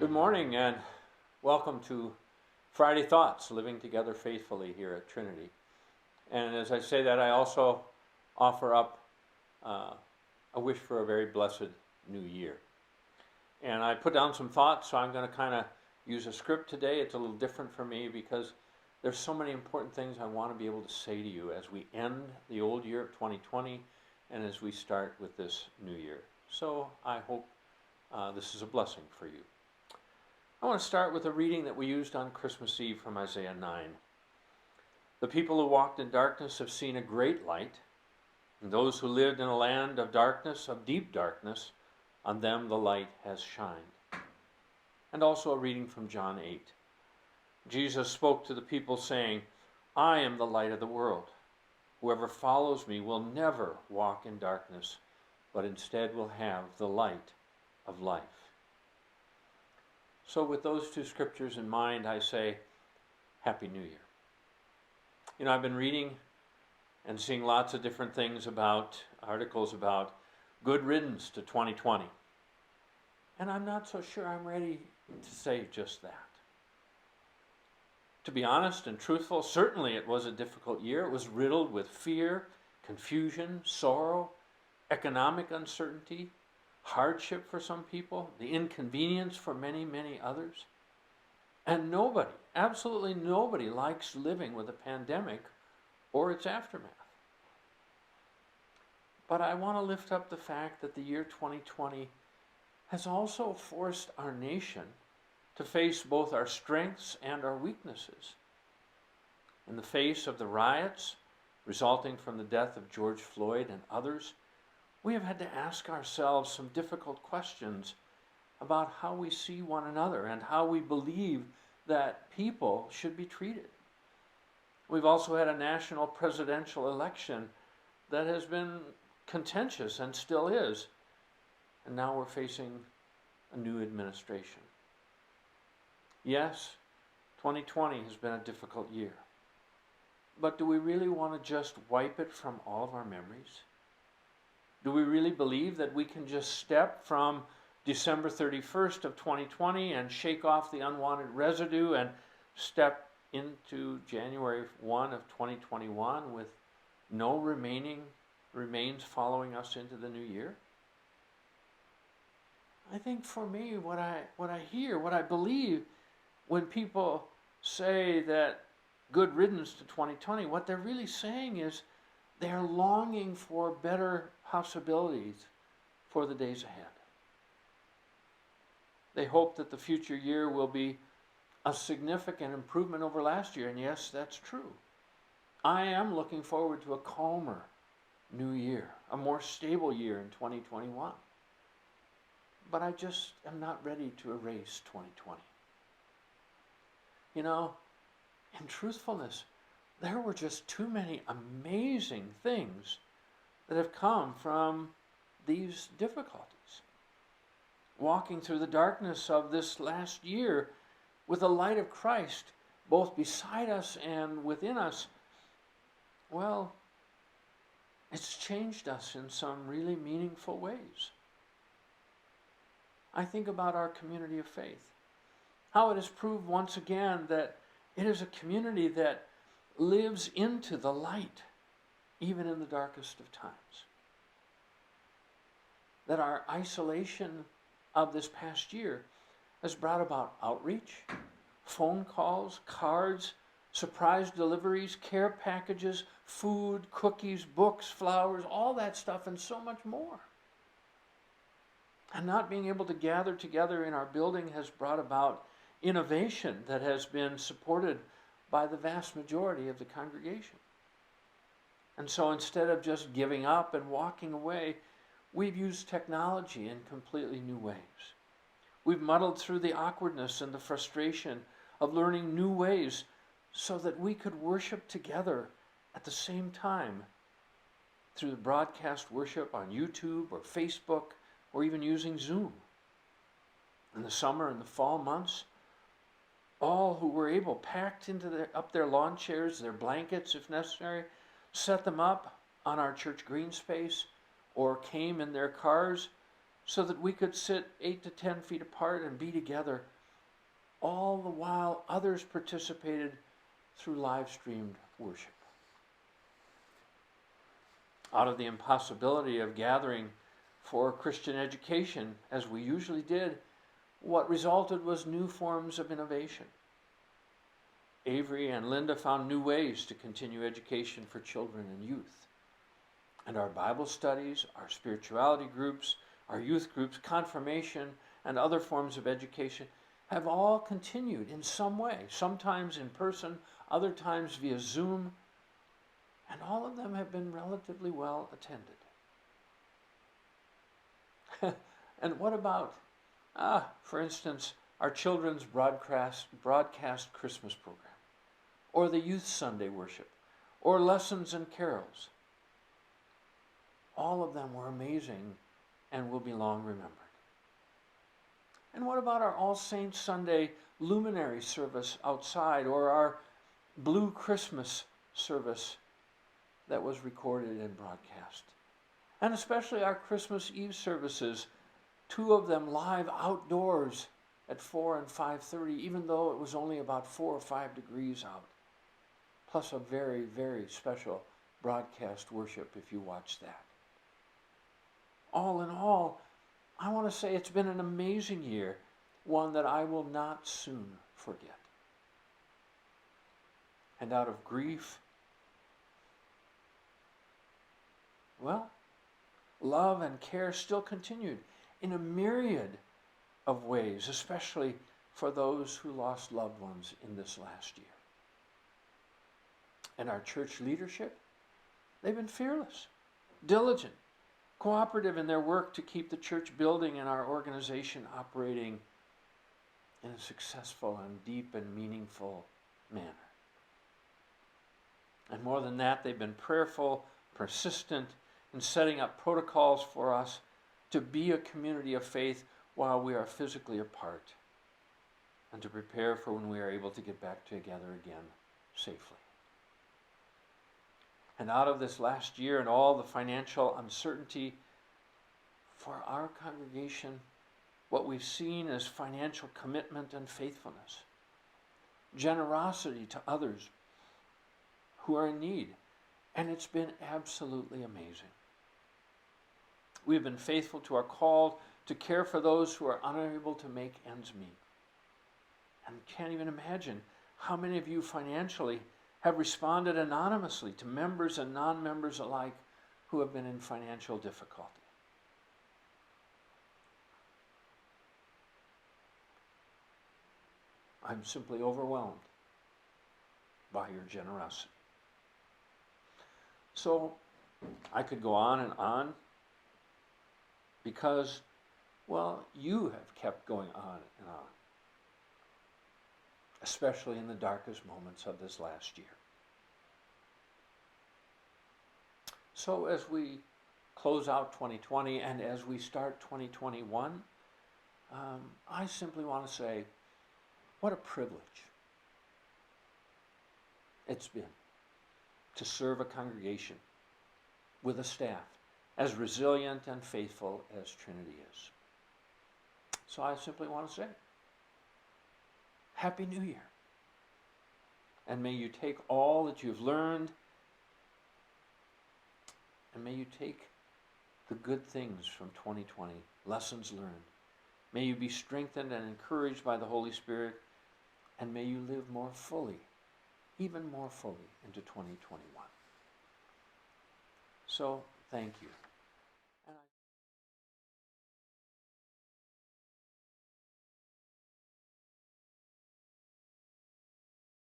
Good morning and welcome to Friday Thoughts, Living Together Faithfully here at Trinity. And as I say that, I also offer up a wish for a very blessed new year. And I put down some thoughts, so I'm going to kind of use a script today. It's a little different for me because there's so many important things I want to be able to say to you as we end the old year of 2020 and as we start with this new year. So I hope this is a blessing for you. I want to start with a reading that we used on Christmas Eve from Isaiah 9. The people who walked in darkness have seen a great light, and those who lived in a land of darkness, of deep darkness, on them the light has shined. And also a reading from John 8. Jesus spoke to the people saying, I am the light of the world. Whoever follows me will never walk in darkness, but instead will have the light of life. So with those two scriptures in mind, I say, Happy New Year. You know, I've been reading and seeing lots of different things about, articles about good riddance to 2020. And I'm not so sure I'm ready to say just that. To be honest and truthful, certainly it was a difficult year. It was riddled with fear, confusion, sorrow, economic uncertainty, hardship for some people, the inconvenience for many, many others. And nobody, absolutely nobody, likes living with a pandemic or its aftermath. But I want to lift up the fact that the year 2020 has also forced our nation to face both our strengths and our weaknesses. In the face of the riots resulting from the death of George Floyd and others, we have had to ask ourselves some difficult questions about how we see one another and how we believe that people should be treated. We've also had a national presidential election that has been contentious and still is, and now we're facing a new administration. Yes, 2020 has been a difficult year, but do we really want to just wipe it from all of our memories? Do we really believe that we can just step from December 31st of 2020 and shake off the unwanted residue and step into January 1 of 2021 with no remains following us into the new year? I think for me, what I hear, what I believe when people say that good riddance to 2020, what they're really saying is they're longing for better possibilities for the days ahead. They hope that the future year will be a significant improvement over last year, and yes, that's true. I am looking forward to a calmer new year, a more stable year in 2021. But I just am not ready to erase 2020. You know, in truthfulness, there were just too many amazing things that have come from these difficulties. Walking through the darkness of this last year with the light of Christ both beside us and within us, well, it's changed us in some really meaningful ways. I think about our community of faith, how it has proved once again that it is a community that lives into the light, even in the darkest of times. That our isolation of this past year has brought about outreach, phone calls, cards, surprise deliveries, care packages, food, cookies, books, flowers, all that stuff and so much more. And not being able to gather together in our building has brought about innovation that has been supported by the vast majority of the congregation. And so instead of just giving up and walking away, we've used technology in completely new ways. We've muddled through the awkwardness and the frustration of learning new ways so that we could worship together at the same time through the broadcast worship on YouTube or Facebook or even using Zoom. In the summer and the fall months, all who were able packed up their lawn chairs, their blankets if necessary, set them up on our church green space, or came in their cars so that we could sit 8 to 10 feet apart and be together all the while others participated through live-streamed worship. Out of the impossibility of gathering for Christian education, as we usually did, what resulted was new forms of innovation. Avery and Linda found new ways to continue education for children and youth. And our Bible studies, our spirituality groups, our youth groups, confirmation, and other forms of education have all continued in some way, sometimes in person, other times via Zoom, and all of them have been relatively well attended. And what about, for instance, our children's broadcast Christmas program, or the youth Sunday worship, or lessons and carols? All of them were amazing and will be long remembered. And what about our All Saints Sunday luminary service outside, or our Blue Christmas service that was recorded and broadcast? And especially our Christmas Eve services, 2 of them live outdoors at 4 and 5:30, even though it was only about 4 or 5 degrees out. Plus a very, very special broadcast worship if you watch that. All in all, I want to say it's been an amazing year, one that I will not soon forget. And out of grief, well, love and care still continued in a myriad of ways, especially for those who lost loved ones in this last year. And our church leadership, they've been fearless, diligent, cooperative in their work to keep the church building and our organization operating in a successful and deep and meaningful manner. And more than that, they've been prayerful, persistent in setting up protocols for us to be a community of faith while we are physically apart, and to prepare for when we are able to get back together again safely. And out of this last year and all the financial uncertainty for our congregation, what we've seen is financial commitment and faithfulness, generosity to others who are in need, and it's been absolutely amazing. We've been faithful to our call to care for those who are unable to make ends meet. And can't even imagine how many of you financially have responded anonymously to members and non-members alike who have been in financial difficulty. I'm simply overwhelmed by your generosity. So I could go on and on because, well, you have kept going on and on, especially in the darkest moments of this last year. So as we close out 2020 and as we start 2021, I simply want to say, what a privilege it's been to serve a congregation with a staff as resilient and faithful as Trinity is. So I simply want to say, Happy New Year. And may you take all that you've learned, and may you take the good things from 2020, lessons learned. May you be strengthened and encouraged by the Holy Spirit, and may you live more fully, even more fully, into 2021. So, thank you.